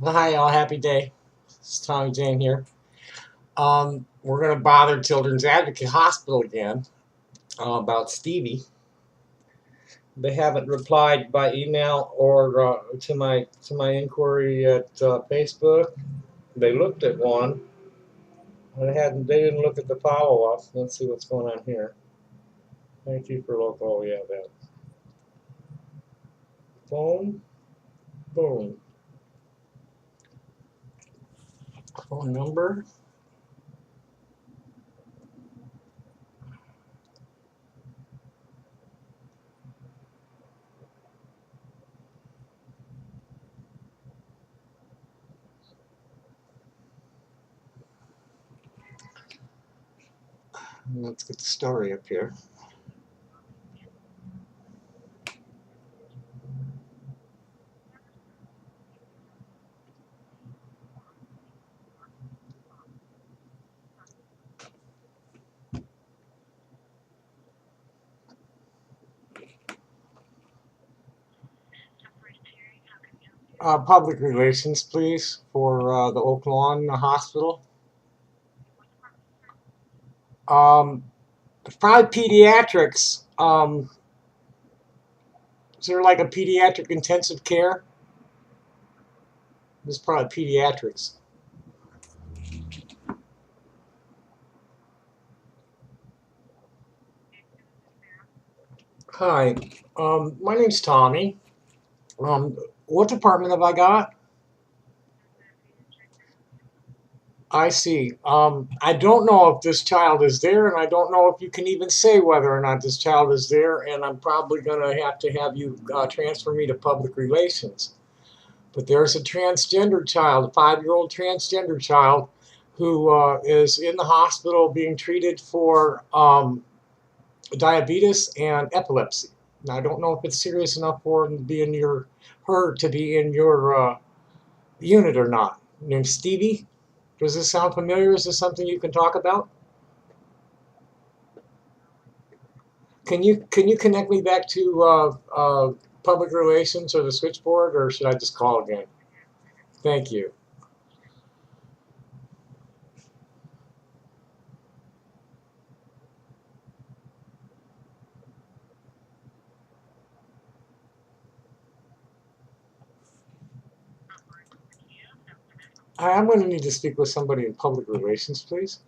Hi, all. Happy day. It's Tommy Jane here. We're going to bother Children's Advocate Hospital again about Stevie. They haven't replied by email or to my inquiry at Facebook. They looked at one. They didn't look at the follow up. Let's see what's going on here. Thank you for local. Oh yeah, that phone. Boom. Phone number. Let's get the story up here. Public relations, please, for the Oak Lawn Hospital. Um, Probably pediatrics. Is there like a pediatric intensive care? This is probably pediatrics. Hi, my name's Tommy. Um, what department have I got? I see. I don't know if this child is there, and I don't know if you can even say whether or not this child is there, and I'm probably going to have you transfer me to public relations. But there's a transgender child, a 5-year-old transgender child, who is in the hospital being treated for diabetes and epilepsy. Now, I don't know if it's serious enough for him to be in her to be in your unit or not. Named Stevie. Does this sound familiar? Is this something you can talk about? Can you connect me back to public relations or the switchboard, or should I just call again? Thank you. I'm going to need to speak with somebody in public relations, please.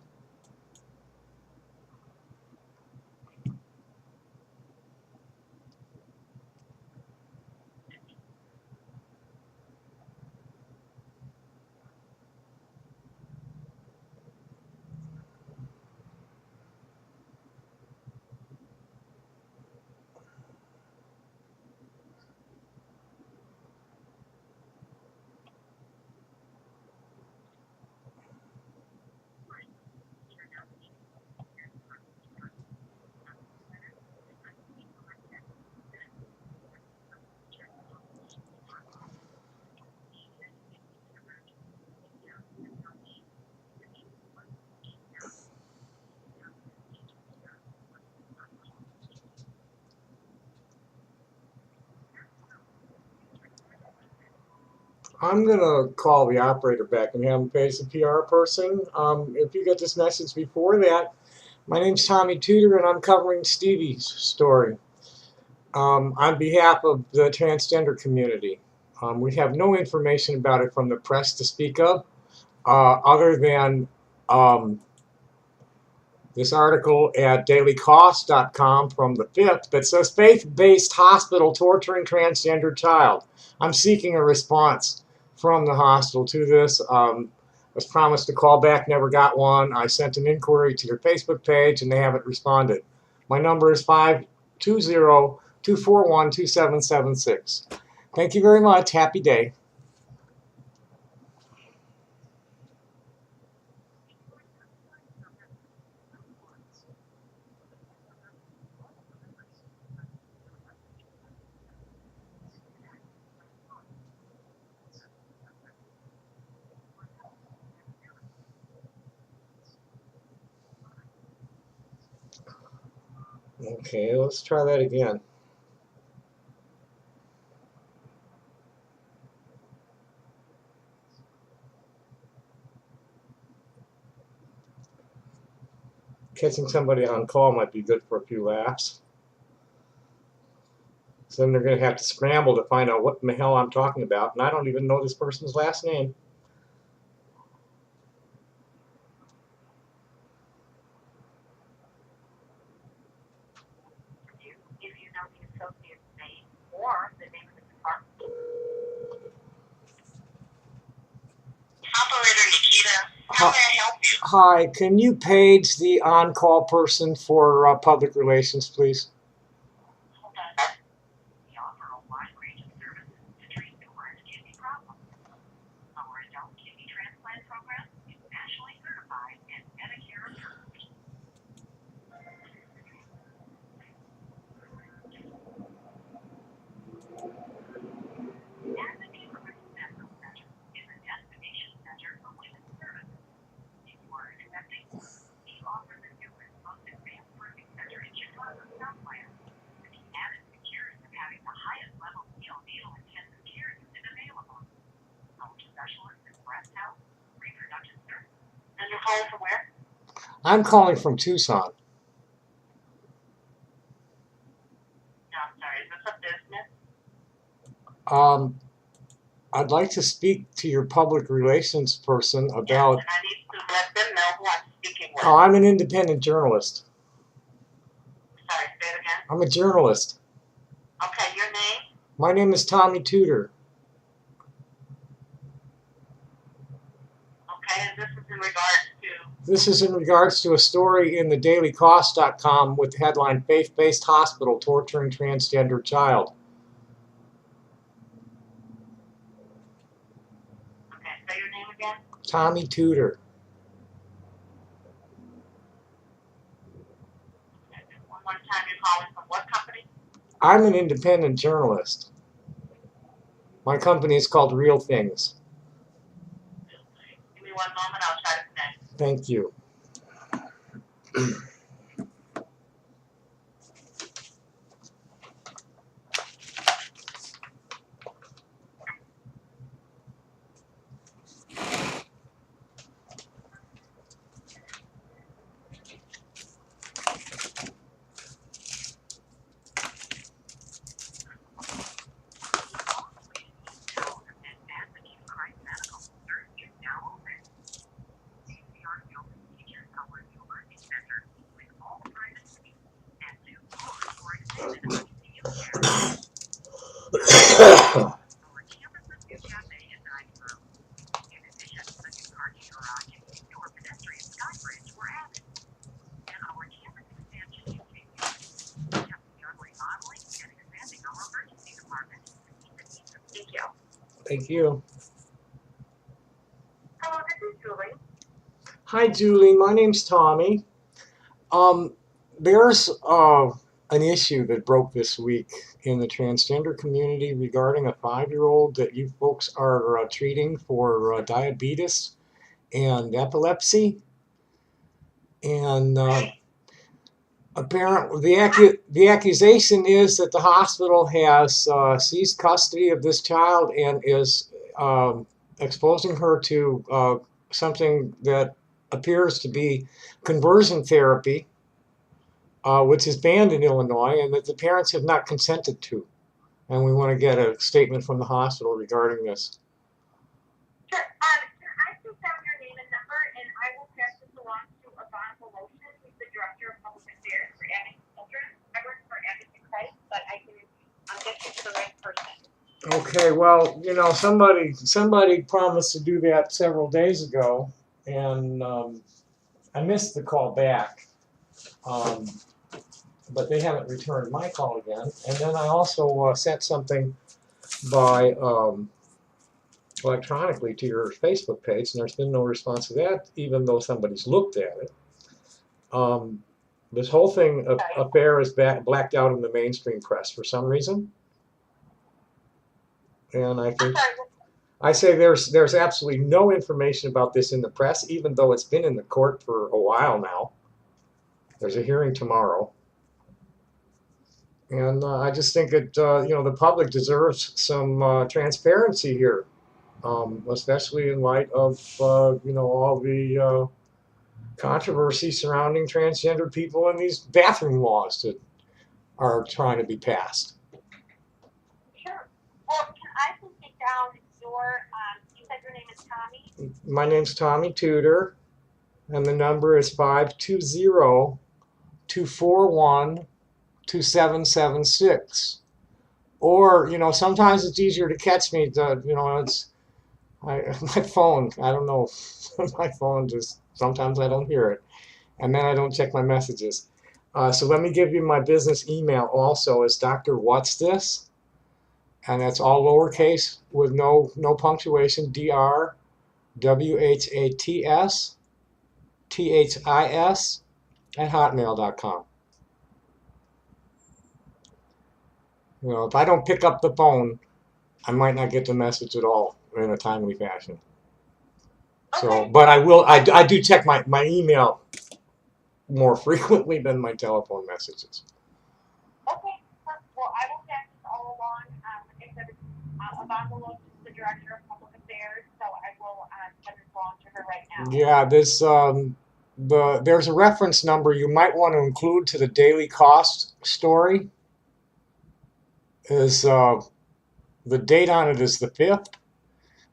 I'm going to call the operator back and have him face the PR person. If you get this message before that, my name's Tommy Tudor, and I'm covering Stevie's story on behalf of the transgender community. We have no information about it from the press to speak of, other than um, this article at dailycost.com from the 5th that says faith-based hospital torturing transgender child. I'm seeking a response from the hospital to this. Was promised to call back, never got one. I sent an inquiry to your Facebook page and they haven't responded. My number is 520-241-2776. Thank you very much. Happy day. Okay, let's try that again. catching somebody on call might be good for a few laughs. So then they're going to have to scramble to find out what in the hell I'm talking about, and I don't even know this person's last name. If you know the associate's name or the name of the department. Operator Nikita, how may I help you? Hi, can you page the on-call person for public relations, please? Hold on. We offer a wide range of services to treat numerous kidney problems. Our adult kidney transplant program is nationally certified and Medicare approved. And the Neighborhood Medical Center is a destination center for women's services. If you are accepting, we offer the newest, most advanced birthing center in Chicago's Southland. With the added security of having the highest level neonatal intensive care unit available. Our specialists in breast health, reproductive services. And you're calling from where? I'm calling from Tucson. No, I'm sorry. Is this a business? I'd like to speak to your public relations person about... Yes, and I need to let them know who I'm speaking with. Oh, I'm an independent journalist. Sorry, say it again. I'm a journalist. Okay, your name? My name is Tommy Tudor. Okay, and this is in regards to? This is in regards to a story in the dailycost.com with the headline, Faith-Based Hospital Torturing Transgender Child. Okay, say your name again? Tommy Tudor. Okay, one more time, you're calling from what company? I'm an independent journalist. My company is called Real Things. Give me one moment, I'll try to connect. Thank you. Thank you. Hello, this is Julie. Hi, Julie. My name's Tommy. There's an issue that broke this week in the transgender community regarding a 5-year-old that you folks are treating for diabetes and epilepsy. And apparently, the accusation is that the hospital has seized custody of this child and is exposing her to something that appears to be conversion therapy, which is banned in Illinois, and that the parents have not consented to. And we want to get a statement from the hospital regarding this. Sure. Can I just have your name and number, and I will pass this along to Yvonne Voloshin, who's the Director of Public Affairs for Advocate Children. I work for Advocate Christ, but I can get you to the right person. Okay, well, you know, somebody promised to do that several days ago, and I missed the call back. But they haven't returned my call again. And then I also sent something by electronically to your Facebook page, and there's been no response to that, even though somebody's looked at it. This whole affair is blacked out in the mainstream press for some reason. And I say there's absolutely no information about this in the press, even though it's been in the court for a while now. There's a hearing tomorrow. And I just think that you know, the public deserves some transparency here, especially in light of you know, all the controversy surrounding transgender people and these bathroom laws that are trying to be passed. Sure. Well, can I please take down you said your name is Tommy? My name's Tommy Tudor, and the number is 520-241-2776. Or, sometimes it's easier to catch me. It's my phone. I don't know. My phone just, sometimes I don't hear it. And then I don't check my messages. So let me give you my business email also. It's Dr. What's This? And that's all lowercase with no punctuation. DrWhatsThis at hotmail.com. If I don't pick up the phone, I might not get the message at all in a timely fashion. Okay. So, but I will. I do check my email more frequently than my telephone messages. Okay. Well, I will pass this all along. Like I said, Avonda is the director of public affairs, so I will send this along to her right now. Yeah, there's a reference number you might want to include to the daily cost story. Is the date on it is the 5th,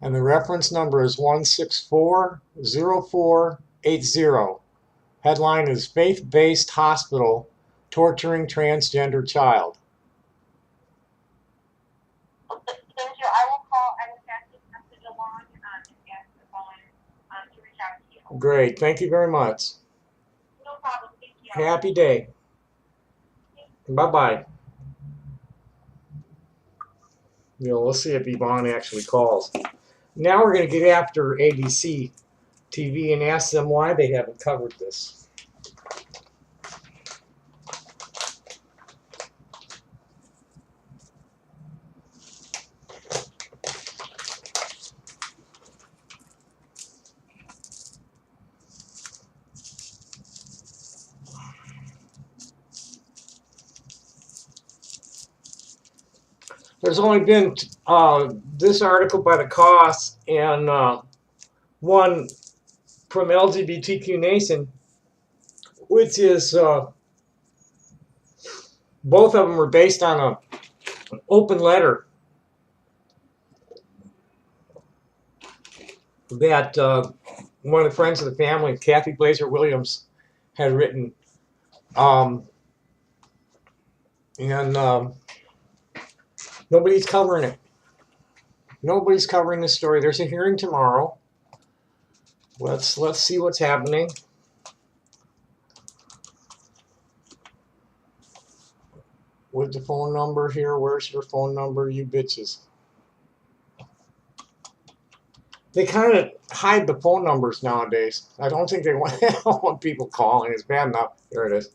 and the reference number is 1640480. Headline is Faith-Based Hospital Torturing Transgender Child. Thank you. I will pass this message along and ask the phone to reach out to you. Great. Thank you very much. No problem. Thank you. Happy day. Bye-bye. Let's see if Yvonne actually calls. Now we're going to get after ABC TV and ask them why they haven't covered this. There's only been this article by the Cost and one from LGBTQ Nation, which is both of them are based on an open letter that one of the friends of the family, Kathy Blazer Williams, had written. Nobody's covering it. Nobody's covering this story. There's a hearing tomorrow. Let's see what's happening. With the phone number here, where's your phone number, you bitches? They kind of hide the phone numbers nowadays. I don't think they want people calling. It's bad enough. There it is.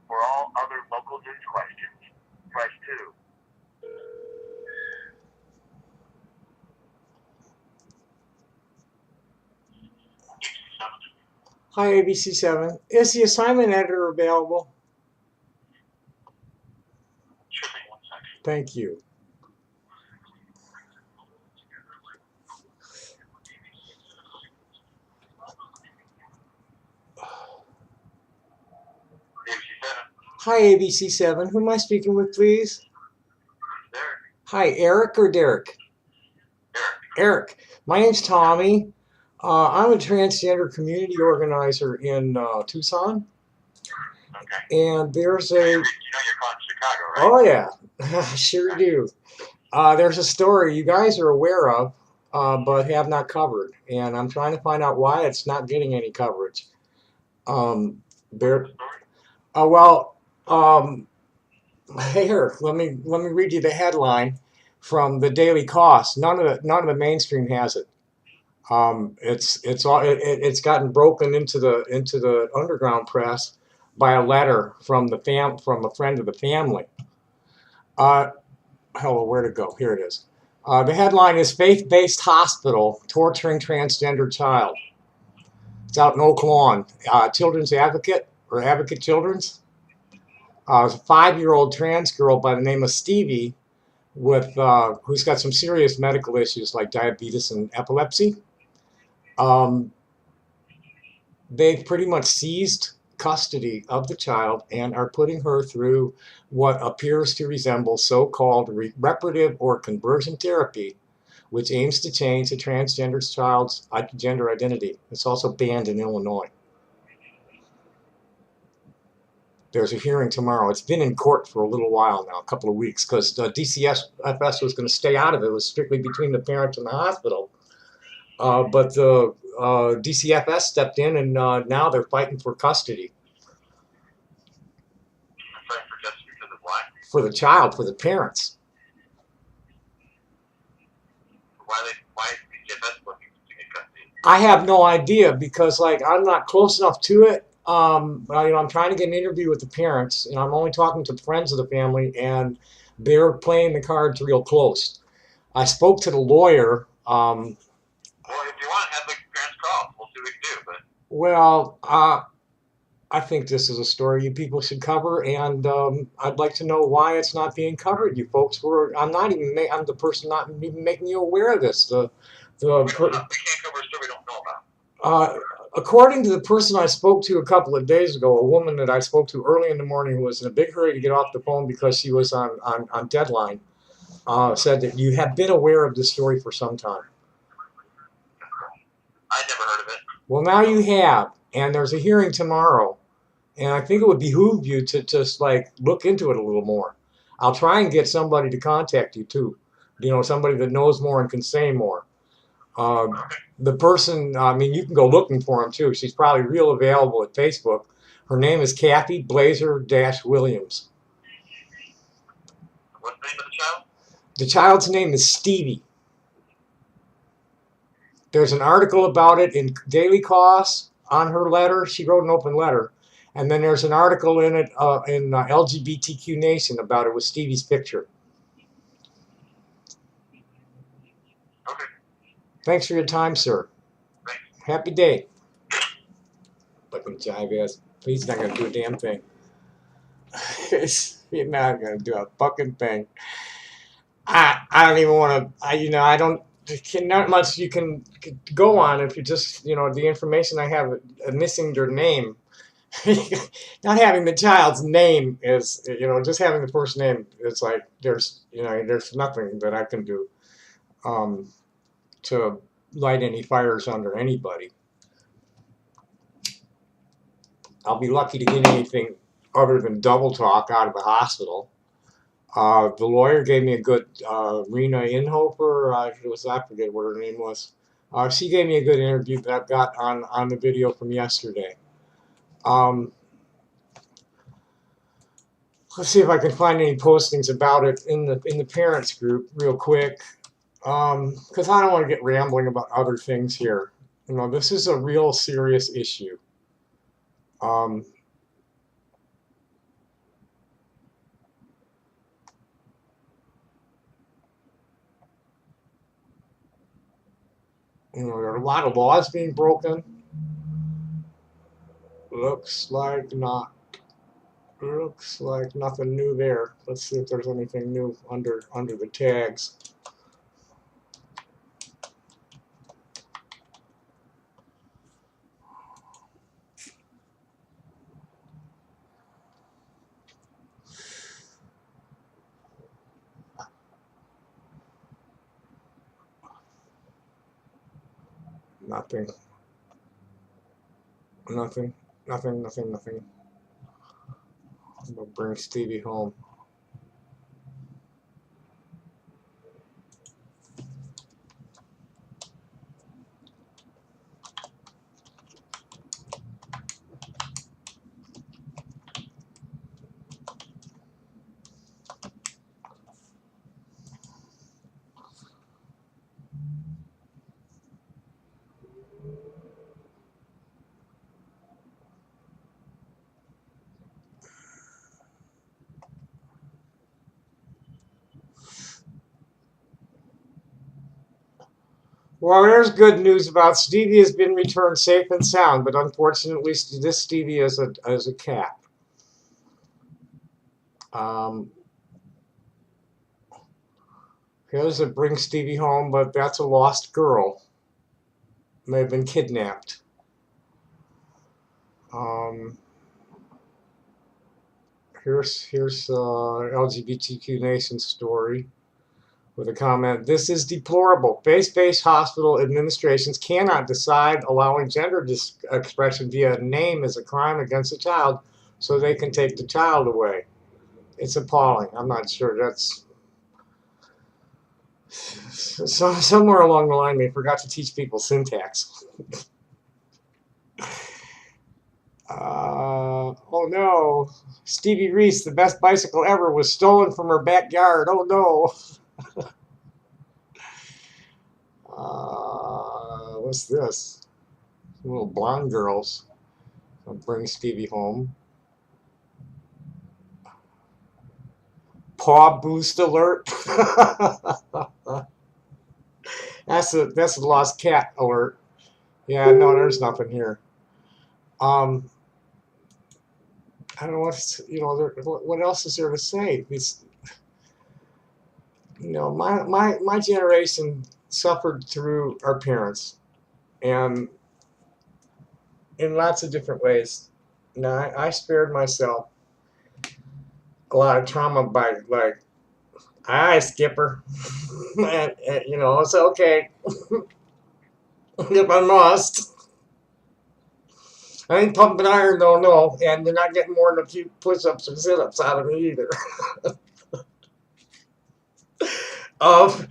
For all other local news questions, press 2. Hi, ABC7. Is the assignment editor available? Sure thing, 1 second. Thank you. Hi, ABC7. Who am I speaking with, please? Derek. Hi, Eric or Derek? Derek. Eric, my name's Tommy. I'm a transgender community organizer in Tucson, Okay. and there's You know a you're calling Chicago, right? oh yeah, I sure do. There's a story you guys are aware of, but have not covered, and I'm trying to find out why it's not getting any coverage. Um, What's the there, story? well, um, here, let me read you the headline from the Daily Cost. None of the mainstream has it. It's gotten broken into the underground press by a letter from a friend of the family. Uh, Hello, where to go? Here it is. The headline is Faith-Based Hospital Torturing Transgender Child. It's out in Oak Lawn. Children's Advocate or Advocate Children's. A 5-year-old trans girl by the name of Stevie who's got some serious medical issues like diabetes and epilepsy. Um, they've pretty much seized custody of the child and are putting her through what appears to resemble so-called reparative or conversion therapy, which aims to change the transgender child's gender identity. It's also banned in Illinois. There's a hearing tomorrow. It's been in court for a little while now, a couple of weeks, because the DCFS was going to stay out of it. It was strictly between the parents and the hospital. But the DCFS stepped in, and now they're fighting for custody. I'm sorry for just because of why? For the child, for the parents. Why is DCFS looking to get custody? I have no idea because, like, I'm not close enough to it. I'm trying to get an interview with the parents, and I'm only talking to friends of the family, and they're playing the cards real close. I spoke to the lawyer. Well, if you want, have the parents call. We'll see what we can do. But Well, I think this is a story you people should cover, and I'd like to know why it's not being covered. You folks were. I'm the person not even making you aware of this. we can't cover a story we don't know about. Uh, According to the person I spoke to a couple of days ago, a woman that I spoke to early in the morning who was in a big hurry to get off the phone because she was on deadline, said that you have been aware of this story for some time. I'd never heard of it. Well, now you have, and there's a hearing tomorrow, and I think it would behoove you to just like look into it a little more. I'll try and get somebody to contact you too, somebody that knows more and can say more. Uh, the person, I mean, you can go looking for him too. She's probably real available at Facebook. Her name is Kathy Blazer-Williams. What's the name of the child? The child's name is Stevie. There's an article about it in Daily Cost on her letter. She wrote an open letter. And then there's an article in it in LGBTQ Nation about it with Stevie's picture. Okay. Thanks for your time, sir. Thanks. Happy day. Fucking jive ass. He's not gonna do a damn thing. He's not gonna do a fucking thing. I don't even want to. I don't. Not much you can go on if you just the information I have missing their name. Not having the child's name is just having the first name. It's like there's nothing that I can do to light any fires under anybody. I'll be lucky to get anything other than double talk out of the hospital. The lawyer gave me a good Rena Inhofer. I forget what her name was. She gave me a good interview that I've got on the video from yesterday. Let's see if I can find any postings about it in the parents group real quick, because I don't want to get rambling about other things here. This is a real serious issue. There are a lot of laws being broken. Looks like not. Looks like nothing new there. Let's see if there's anything new under the tags. Nothing. Nothing. Nothing. Nothing. Nothing. We'll bring Stevie home. Well, there's good news about Stevie has been returned safe and sound, but unfortunately, this Stevie is a cat. Um, Here's a bring Stevie home, but that's a lost girl. May have been kidnapped. Um, here's LGBTQ Nation story with a comment. This is deplorable. Faith-based hospital administrations cannot decide allowing gender expression via name as a crime against a child, so they can take the child away. It's appalling. I'm not sure. That's somewhere along the line they forgot to teach people syntax. Oh no, Stevie Reese, the best bicycle ever, was stolen from her backyard. Oh no. What's this? Little blonde girls. I'll bring Stevie home. Paw boost alert. That's a lost cat alert. Yeah, no, there's nothing here. I don't know what else is there to say. It's, my generation suffered through our parents, and in lots of different ways. Now, I spared myself a lot of trauma by like, "Aye, Skipper," it's okay if I must. I ain't pumping iron, no, and you're not getting more than a few push-ups or sit-ups out of me either. um,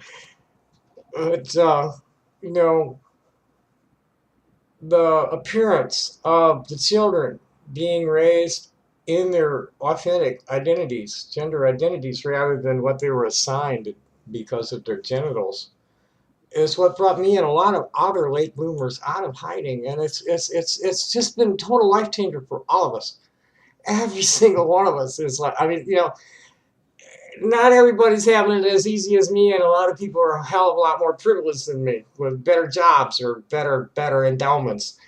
but you know, the appearance of the children being raised in their authentic identities, gender identities, rather than what they were assigned because of their genitals, is what brought me and a lot of other late bloomers out of hiding, and it's just been a total life changer for all of us. Every single one of us is like, I mean, not everybody's having it as easy as me, and a lot of people are a hell of a lot more privileged than me with better jobs or better endowments.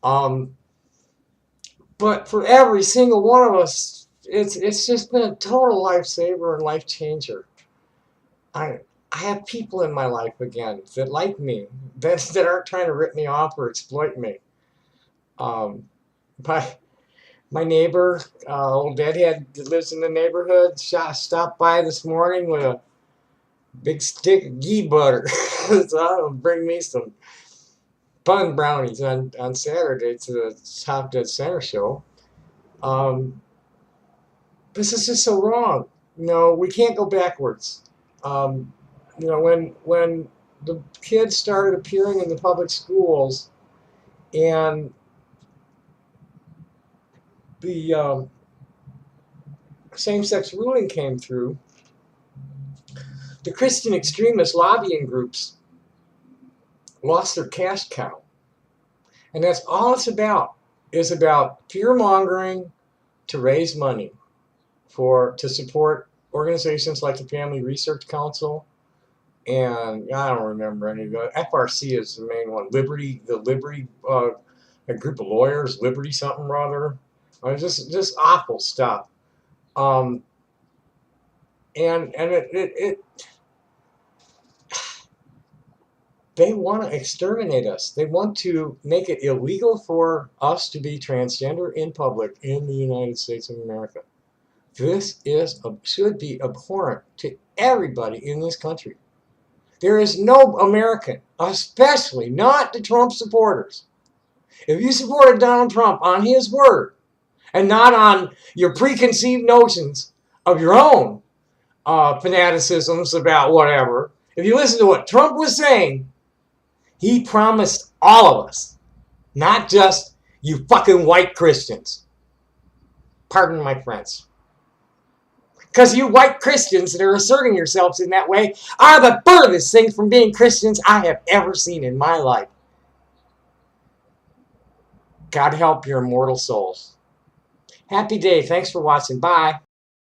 Um, but for every single one of us, it's just been a total lifesaver and life changer. I I have people in my life again that like me, that aren't trying to rip me off or exploit me. Um, my my neighbor, old deadhead that lives in the neighborhood, stopped by this morning with a big stick of ghee butter. So I'll bring me some bun brownies on Saturday to the Top Dead Center show. Um, this is just so wrong. We can't go backwards. Um, when the kids started appearing in the public schools and the same-sex ruling came through, the Christian extremist lobbying groups lost their cash cow. And that's all it's about, is about fear-mongering to raise money to support organizations like the Family Research Council, and I don't remember any of the FRC is the main one. Liberty, a group of lawyers, Liberty something or other. Just awful stuff. Um, and it they want to exterminate us. They want to make it illegal for us to be transgender in public in the United States of America. This should be abhorrent to everybody in this country. There is no American, especially not the Trump supporters. If you supported Donald Trump on his word and not on your preconceived notions of your own fanaticisms about whatever, if you listen to what Trump was saying, he promised all of us, not just you fucking white Christians. Pardon my French. Because you white Christians that are asserting yourselves in that way are the furthest thing from being Christians I have ever seen in my life. God help your immortal souls. Happy day. Thanks for watching. Bye.